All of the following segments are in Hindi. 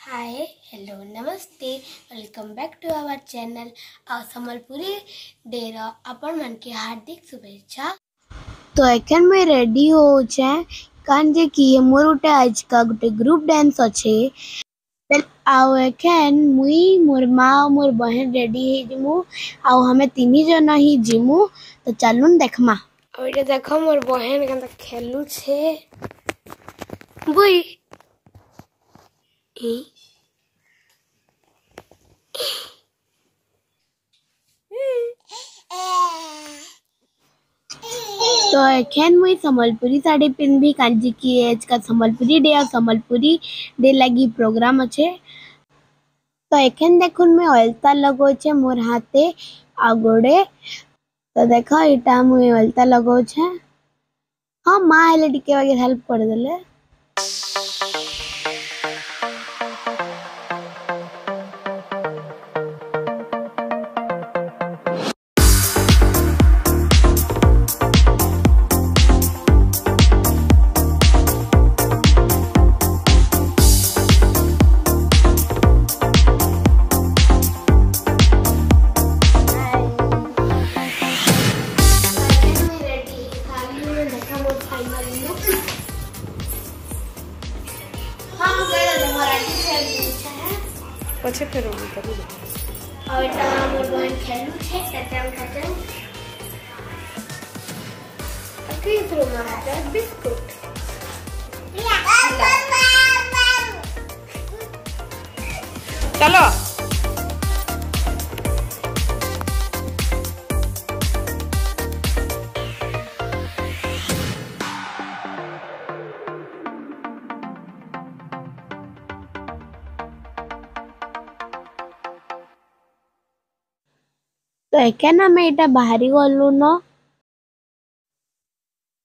हाय हेलो नमस्ते welcome back to our channel आ संबलपुरी डेर आपण मन के हार्दिक शुभेच्छा। तो एखन मैं रेडी हो जाए कान जे कि मोर उटे आज का गुटे ग्रुप डांस अच्छे आउ एखन मुई मोर माँ मोर बहन रेडी हे जिमु आउ हमें तीन जन ही जिमु तो चलुन देखमा। और ये देखो मोर बहन केनता खेलु छे बुई तो एखन मुई संबलपुरी साड़ी पिनबी कांजी की एज का संबलपुरी डे और संबलपुरी डे लगी प्रोग्राम अच्छे। तो एखन देखुन मैं अलता लगो छे मोर हाथे आ गोड़े तो देखो इटा मुई अलता लगो छे। हाँ माँ हेले टिके वगैरह हेल्प कर देले। पछे फेर ओली करू और इटा मोर बहन खेलु छे कटम कटम अके थ्रो मारा बिस्कुट चलो तो एखन हम एटा बाहरी गलु न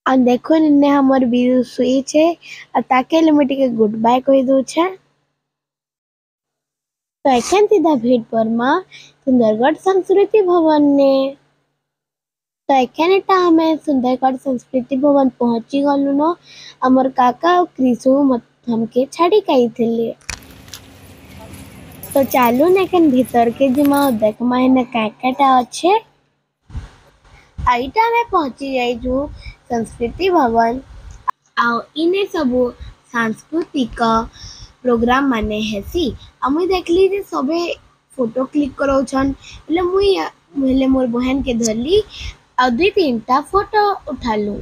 आ देखो इन्ने हमर बीरू सुई छे आ ताके लिमिट के गुड बाय कहि दउ छे। तो एखन सीधा भेट पर मां सुंदरगढ़ संस्कृति भवन ने तो एखन एटा हमें सुंदरगढ़ संस्कृति भवन पहुंची गलु न हमर काका और कृष्ण मत हमके छाड़ी कई थिले। तो चालू नेकन भीतर के जिमा देख मायने काकाटा अच्छे आईटा में पहुंची जाई जो संस्कृति भवन आउ इने सबो सांस्कृतिक प्रोग्राम माने हेसी आ मुई देखली जे सबे फोटो क्लिक करो छन એટલે मुई पहले मोर बहन के धरली आ दुई तीनटा फोटो उठालू।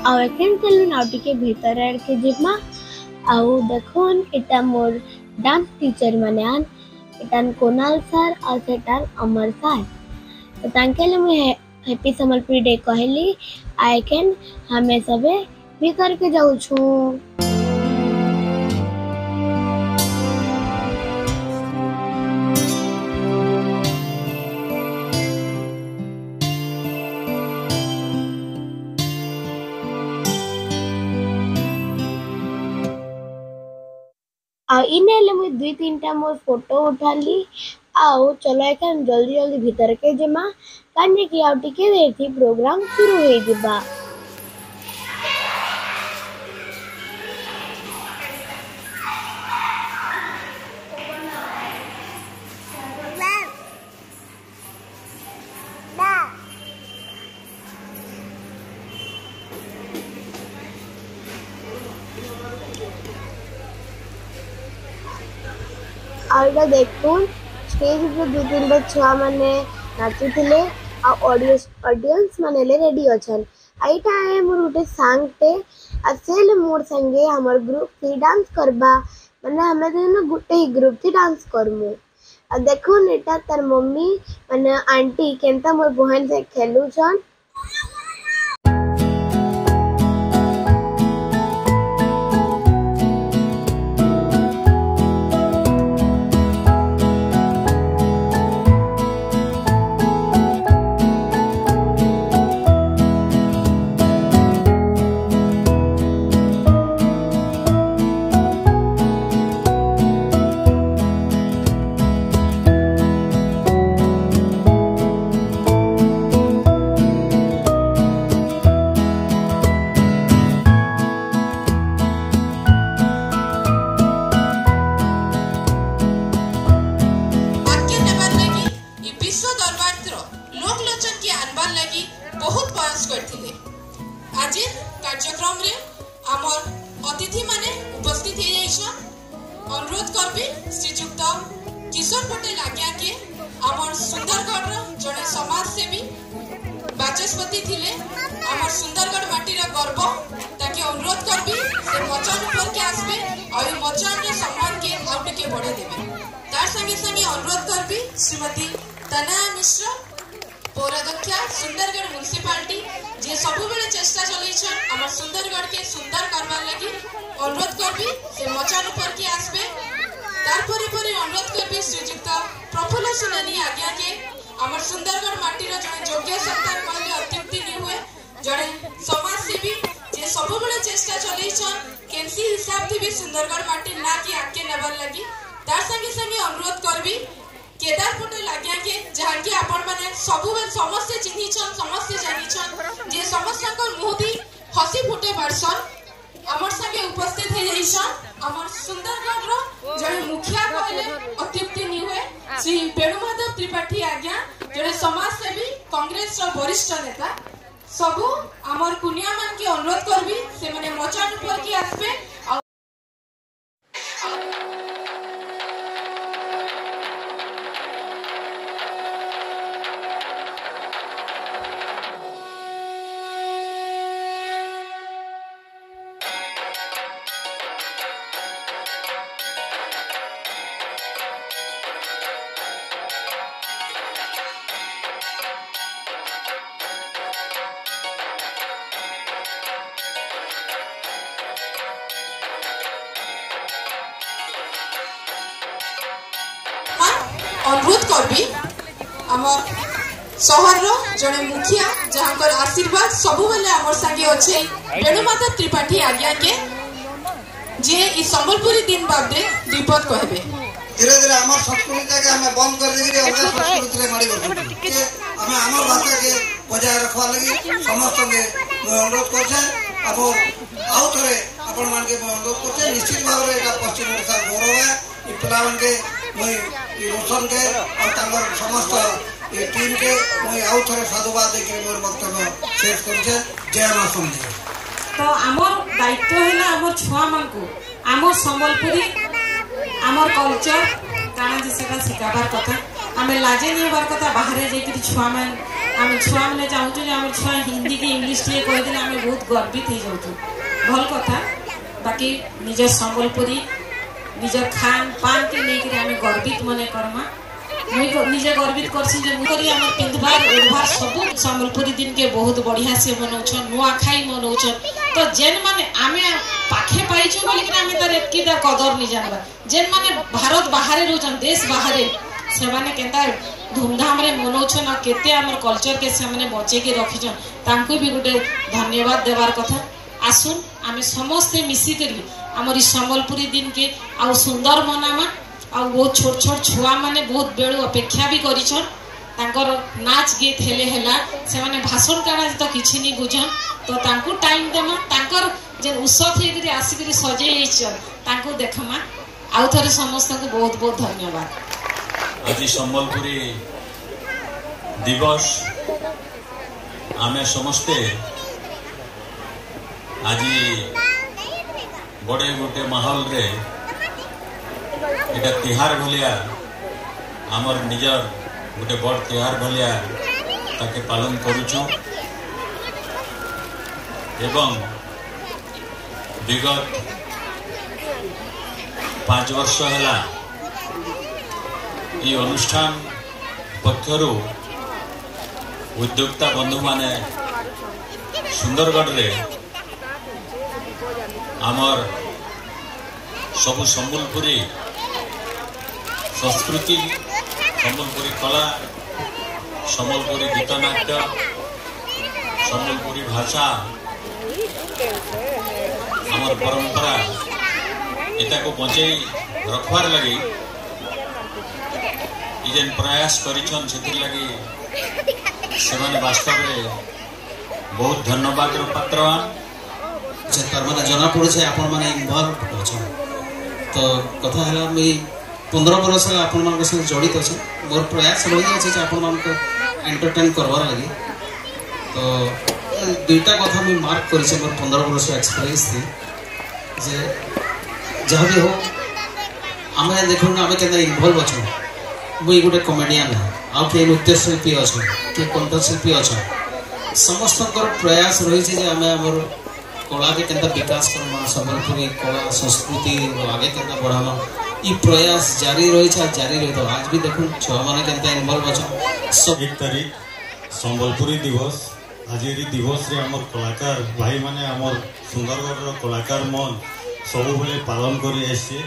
और एखन चलुन आउटी के भीतर आड़ के जिमा आउ देखुन एटा मोर डांस टीचर माने आन एटान कोनाल सर और सेटान अमर सर तो तांके ले मुई हैप्पी संबलपुरी डे कहली आ एखन हमें सबे भीतर के जाउ छु। आ इने ले मुई दुई तीनटा मोर फोटो उठाली आउ चलो एखन जल्दी जल्दी भीतर के जमा काने की आउटी के देर थी प्रोग्राम शुरू होई जिबा। आइडा देखुन स्टेज पे दो तीन छुआ माने नाचु थिले आ ऑडियंस माने ले रेडी अछन आइटा है मोर गुटे सांग टे आ सेल मोर संगे हमर ग्रुप थी डांस करबा माने हमें दोनों गुटे ही ग्रुप थी डांस करमु आ देखुन एटा तार मम्मी माने आंटी केनता मोर बहन से खेलु छन। उपस्थित हो जाइछन अनुरोध करबी श्रीजुक्त किशोर पटेल आज्ञा के आमर सुंदरगढ़ जड़े समाज सेवी बाचस्पति थिले आमर सुंदरगढ़ माटीर गर्व ताकि अनुरोध करबी से मचान ऊपर के आसबे और मचान रे सम्मान के आउ टिके बढ़े देबे तार संगे संगे अनुरोध करबी श्रीमती तनया मिश्र पौराध्यक्षा सुंदरगढ़ म्युनिसिपालिटी जे सबु बेले चेष्टा चलैछन आमर सुंदरगढ़ के सुंदर करबार लागि अनुरोध करबी से मचान ऊपर के आसबे तार परे अनुरोध करबी श्रीजुक्त प्रफुल्ल सुनानी आज्ञा के आमर सुंदरगढ़ माटीर जड़े योग्य संतान कहले अत्युक्ति नहीं हुए जड़े समाज सेवी जे सबु बेले चेष्टा चलैछन केनसी हिसाब थी भी सुंदरगढ़ माटी ना की आके नेबार लागि तार संगे संगे अनुरोध करबी केदार पटेल आज्ञा के जहाँ की आपण माने सबु बेले समस्त चिन्हिछन समस्त जानिछन जे समस्त को मुहदी हसी फुटे बरसन आमर संगे उपस्थित हो जाइछन आमर सुंदरगढ़ रो जड़े मुखिया कहले अत्युक्ति नहीं हुए श्री वेणुमाधव त्रिपाठी आज्ञा जड़े समाज सेवी कांग्रेस रो वरिष्ठ नेता सबु आमर कुनिया मान के अनुरोध करबी से माने मचान ऊपर की आसबे अनुरोध करबी आमर शहर रो जड़े मुखिया जहाँकर आशीर्वाद सबु बेले आमर संगे अच्छे वेणुमाधव त्रिपाठी आज्ञा के जे ई संबलपुरी दिन बाबदे विपद कहबे धीरे धीरे आमर संस्कृति के हमें बंद कर देगी अन्य संस्कृति रे मारी कर के हमें आमर भाषा के बजाय रखवा लगी समस्त के अनुरोध करछे अब आउ थरे आपण मान के अनुरोध करछे निश्चित भाव रे एटा पश्चिम ओडिशा गौरव है ई पिलावन के मैं रोशन के और तांगर समस्त ये टीम के मैं आउ थरे साधुवाद देके मोर वक्तव्य शेष करछे जय मां समझे तो आमर दायित्व है आमर छुआ मान को आमर संबलपुरी आमर कल्चर काना जे सेटा सिखाबार कथा आमे लाजे नहीं बार कथा बाहर जेकि छुआ मान आमे छुआ माने चाहू जे आमर छुआ हिंदी के इंग्लिश टे कहि दिन आमे बहुत गर्वित हो जाऊ भल कथा बाकी निज संबलपुरी निज खान पान के लेकर आमे गर्वित मने करमा मुई निजे गर्वित करसी जे मुकरी हमर पिंधबार उड़बार सब संबलपुरी दिन के बहुत बढ़िया से मनौछन नुआ खाई मनौछन तो जेन माने आमे पाखे पाइछु बोली कि आमे तर एतकी दा कदर नि जानबा जेन माने भारत बाहरे रोजन देश बाहरे से माने केता धूमधाम रे मनौछन आ केते हमर कल्चर के से माने बचे के रखिछन तांको भी गुटे धन्यवाद देवार कथा आसुन आमे समस्त मिसी करी हमर संबलपुरी दिन के आ सुंदर मनामा आ बहुत छोट छोट छुआ माने बहुत बेलू अपेक्षा भी करिछन तांकर नाच गीत हेले हेला से माने भाषण काना तो किछि नि बुझन तो तांको टाइम देमा तांकर जे उत्सव हेकरी आसीकरी सजे हिचन तांको देखमा आउ थरे समस्त को बहुत बहुत धन्यवाद आज संबलपुरी दिवस आमे समस्ते आज बड़े गोटे माहौल रे एटा तिहार भलिया आमर निजर गोटे बड़ तिहार भलिया ताके पालन करूछु एवं विगत 5 वर्ष है ये अनुष्ठान पक्षरु उद्योक्ता बंधु माने सुंदरगढ़ रे आमर सबु संबलपुरी संस्कृति संबलपुरी कला संबलपुरी गीतनाट्य संबलपुरी भाषा आमर परंपरा एटा को बचे रखवार लगी जेन प्रयास करिछन सेतिर लगी सेमाने वास्तव रे बहुत धन्यवाद रो पात्रवान से तार माने जना पड़े से आपण माने इन्वॉल्व होछन तो कथा हला मैं 15 वर्ष से आपण मान संग जड़ित अछि मोर प्रयास रही अछि जे आपण मान को एंटरटेन करवार लगी तो दुईटा कथा मैं मार्क करिसे मोर 15 वर्ष एक्सपीरियंस थी जे जहाँ भी हो आम देखो आम के इनवल्व अच्छे मुई गोटे कमेडियन आउ किए नृत्यशिल्पी अच्छा किए कंठशिल्पी अच्छा समस्त प्रयास रही आम आमर कला के केंता विकास करमा संबलपुरी कला संस्कृति आगे केंता बढ़ामा ये प्रयास जारी रही जारी रही तो आज भी देखो छुआ मैंने केंता इनवल्व अच्छा सब 1 तारीख संबलपुरी दिवस आज दिवस रे आमर कलाकार भाई माने आमर सुंदरगढ़ कलाकार मन सब बेले पालन करी आसे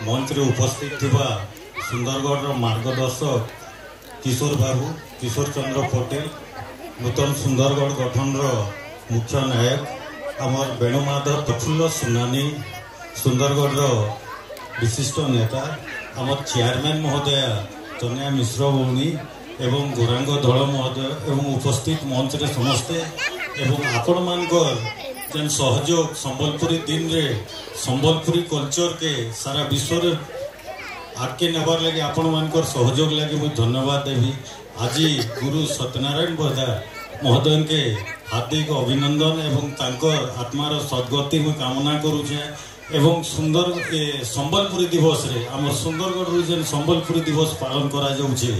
मंच रे उपस्थित थिबा सुंदरगढ़ मार्गदर्शक किशोर बाबू किशोर चंद्र पटेल नूतन सुंदरगढ़ गठन मुख्य नायक आमर वेणुमाधव प्रफुल्ल सुनानी सुंदरगढ़ विशिष्ट नेता आमर चेयरमैन महोदया तनया मिश्र भौणी एवं गौरांग दल महोदय एवं उपस्थित मंच रे समस्ते एवं आपण मानकर जेन सहयोग संबलपुरी दिन रे संबलपुरी कल्चर के सारा विश्व रे आगे नेबार लगे आपण मानकर सहयोग लगे मुझे धन्यवाद देवी आज गुरु सत्यनारायण बजा महोदय के हार्दिक अभिनंदन एवं तांकर आत्मार सद्गति मुझे कामना करुचे एवं सुंदर संबलपुरी दिवस रे आमर सुंदरगढ़ जेन संबलपुरी दिवस पालन करा जाउछे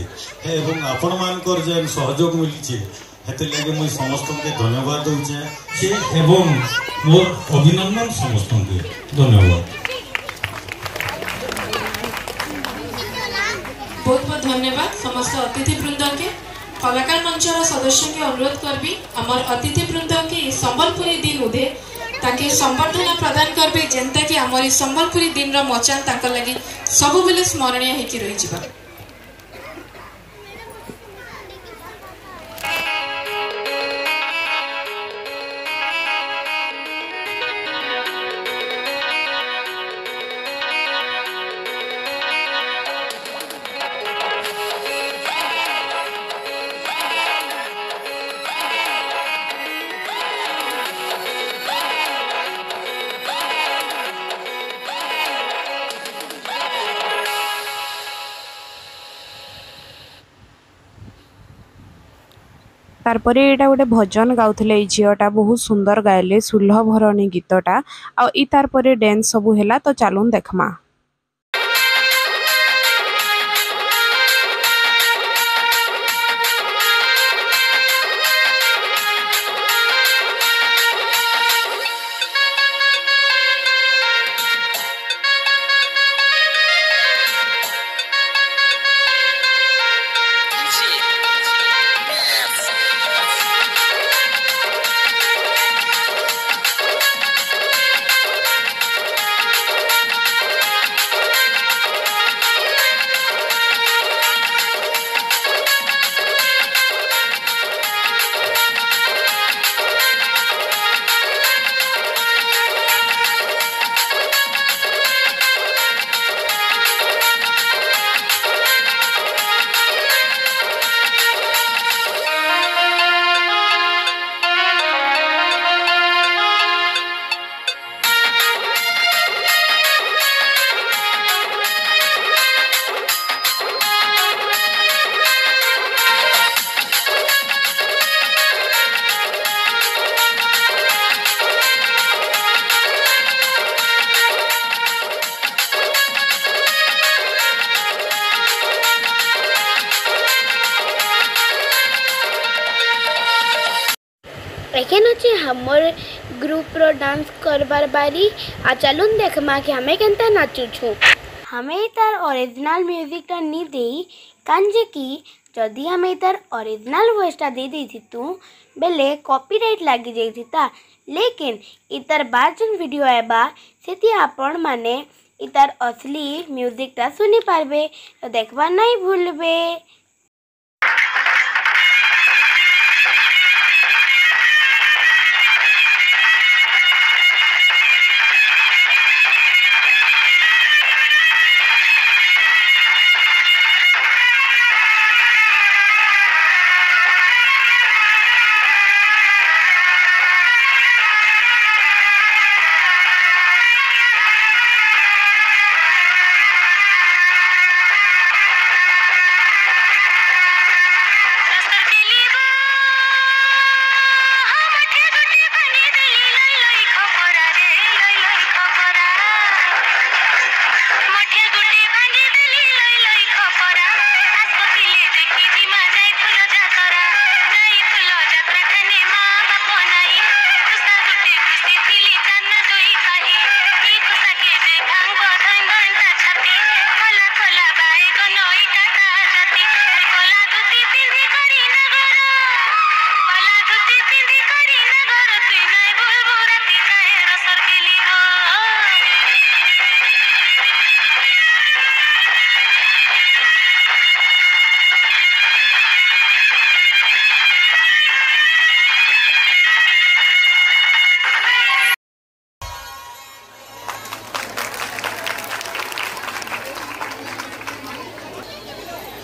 एवं आपण मानकर जेन सहयोग मिली हेते लगे मुझे समस्त के धन्यवाद दूचे एवं मोर अभिनंदन समस्त के धन्यवाद बहुत बहुत धन्यवाद समस्त अतिथि वृंद के कलाकार मंचर सदस्य के अनुरोध करबी आमर अतिथि वृंद के संबलपुरी दिन उदे ताके संबर्धना प्रदान करबे जेंता कि आमर संबलपुरी दिन रो मचान ताकर लगी सब बेले स्मरणीय हेकि रही जिबा तारपरे एटा गोटे भजन गाउथिले ए झियोटा बहुत सुंदर गायले सुलभ भरणी गीतटा आ ई तारपरे डांस सबु हैला तो चालून देखमा। एखन अच्छे हमर ग्रुप रो डांस करबार बारी आ चलून देखमा कि हमें केनता नाचू छु। हमें तार ओरिजिनल म्यूजिक टा नी देई कांजे कि जदि हमें तार ओरिजिनल वॉइस टा दे देथि तू बेले कॉपीराइट लागी जाई ता लेकिन इतार बाद जन वीडियो आबा सेति आपण माने इतार असली म्यूजिक टा सुनी पारबे तो देखबा नहीं भूलबे।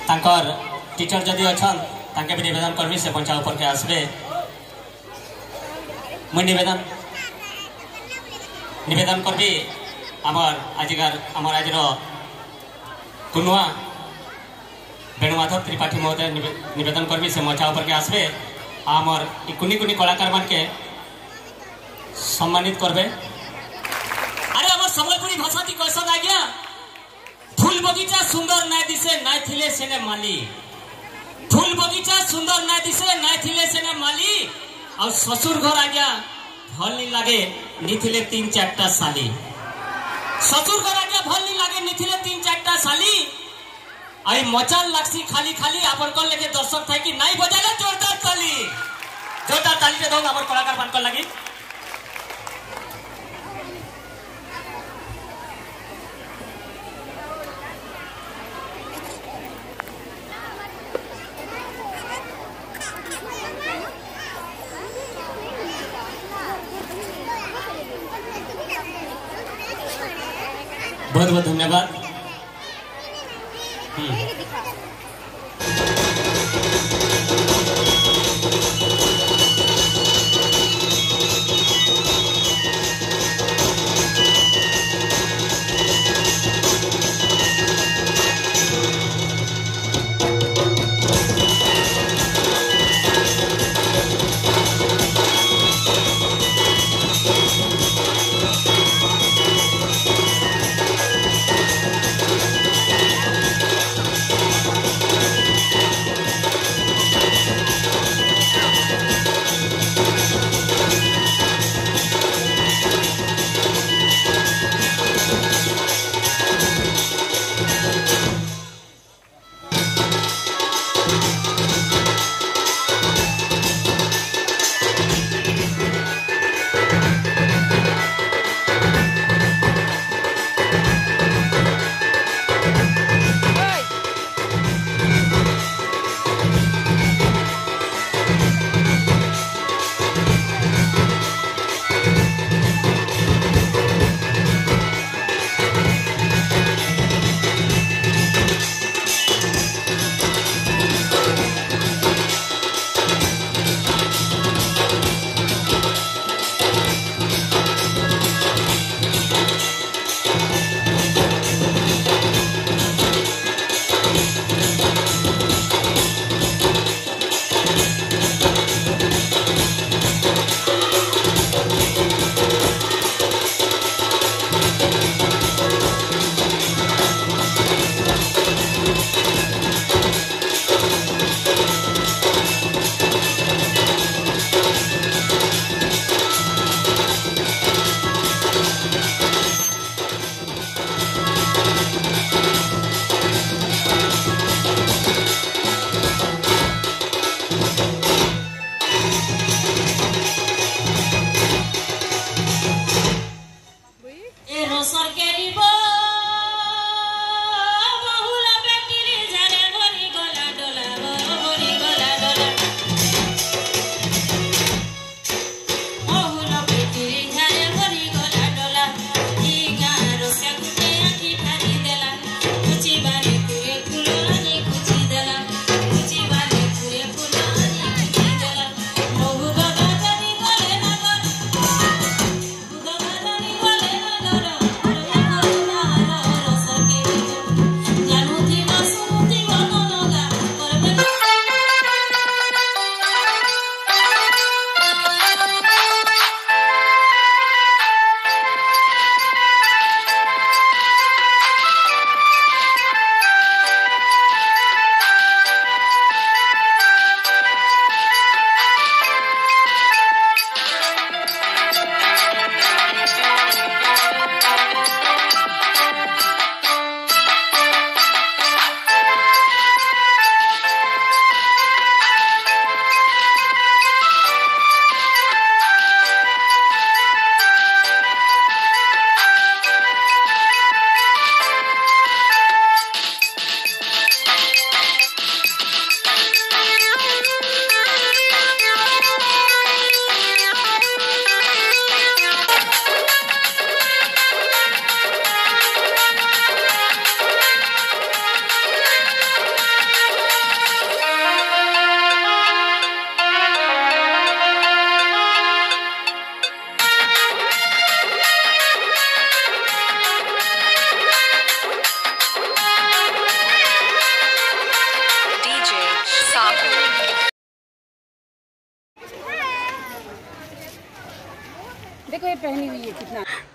तांकर टीचर जदि अच्छन तांके भी निवेदन करबी से पंचा ऊपर के आसबे मुई निवेदन करबी आमर आजिकार आमर आज कुनुआ वेणुमाधव त्रिपाठी महोदय निवेदन करबी से मंचा ऊपर के आसबे आमर कुनी कुनी कलाकार मान के सम्मानित करबे। अरे आमर सम्बलपुरी भाषा ती कैसन आ गया फूल बगीचा सुंदर नाय दिसे नाय थिले सेने माली फूल बगीचा सुंदर नाय दिसे नाय थिले सेने माली और ससुर घर आ गया भल नहीं लागे निथिले 3-4टा साली ससुर घर आ गया भल नहीं लागे निथिले 3-4टा साली आई मचाल लागसी खाली खाली आपन कल लेके दर्शक थाई कि नाई बजाले जोरदार ताली रे दो हमर कलाकार मान कर लगी। बहुत बहुत धन्यवाद।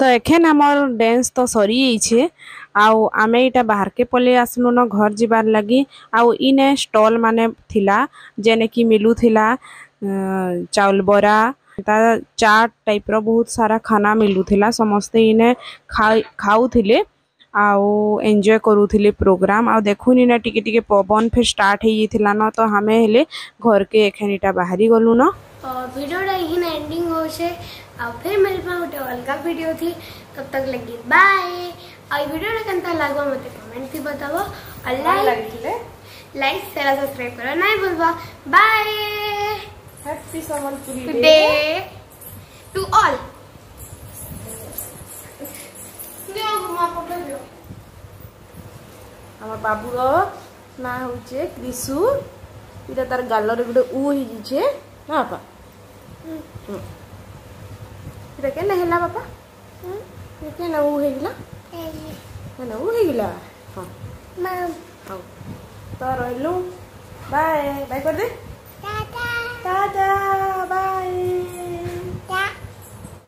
तो एखेन आमर डांस तो सरी जाइछे आउ आमे इटा बाहर के पले आसलु न घर जीवार लगी आउ इने स्टॉल माने थिला जेने की मिलू थिला चाउल बरा ता चाट टाइप रो बहुत सारा खाना मिलू थिला समस्ते इने खाऊ थिले आउ एंजॉय करू थिले प्रोग्राम आउ देखुन इने टिके टिके पवन फिर स्टार्ट हे थिला न तो हमें हेले घर के एखनिटा बाहरी गलु न और वीडियोटा यही एंडिंग हो छे और फिर मेरे पास गोटे अलग वीडियो थी तब तक लगी बाय और वीडियो केनता लागो मते कमेंट थी बताबो और लाइक शेयर सब्सक्राइब करो नहीं भूलबा bye happy Sambalpuri day to all दियो गुमा फोटो दियो हमर बाबू रो ना होचे क्रिसु इटा तार गाल रे गुडे उ ही जे ना पा इटा केना हेला बापा केना उ हेला केना उ हेला हां मम हां तो रहलु बाय बाय कर दे टाटा टाटा बाय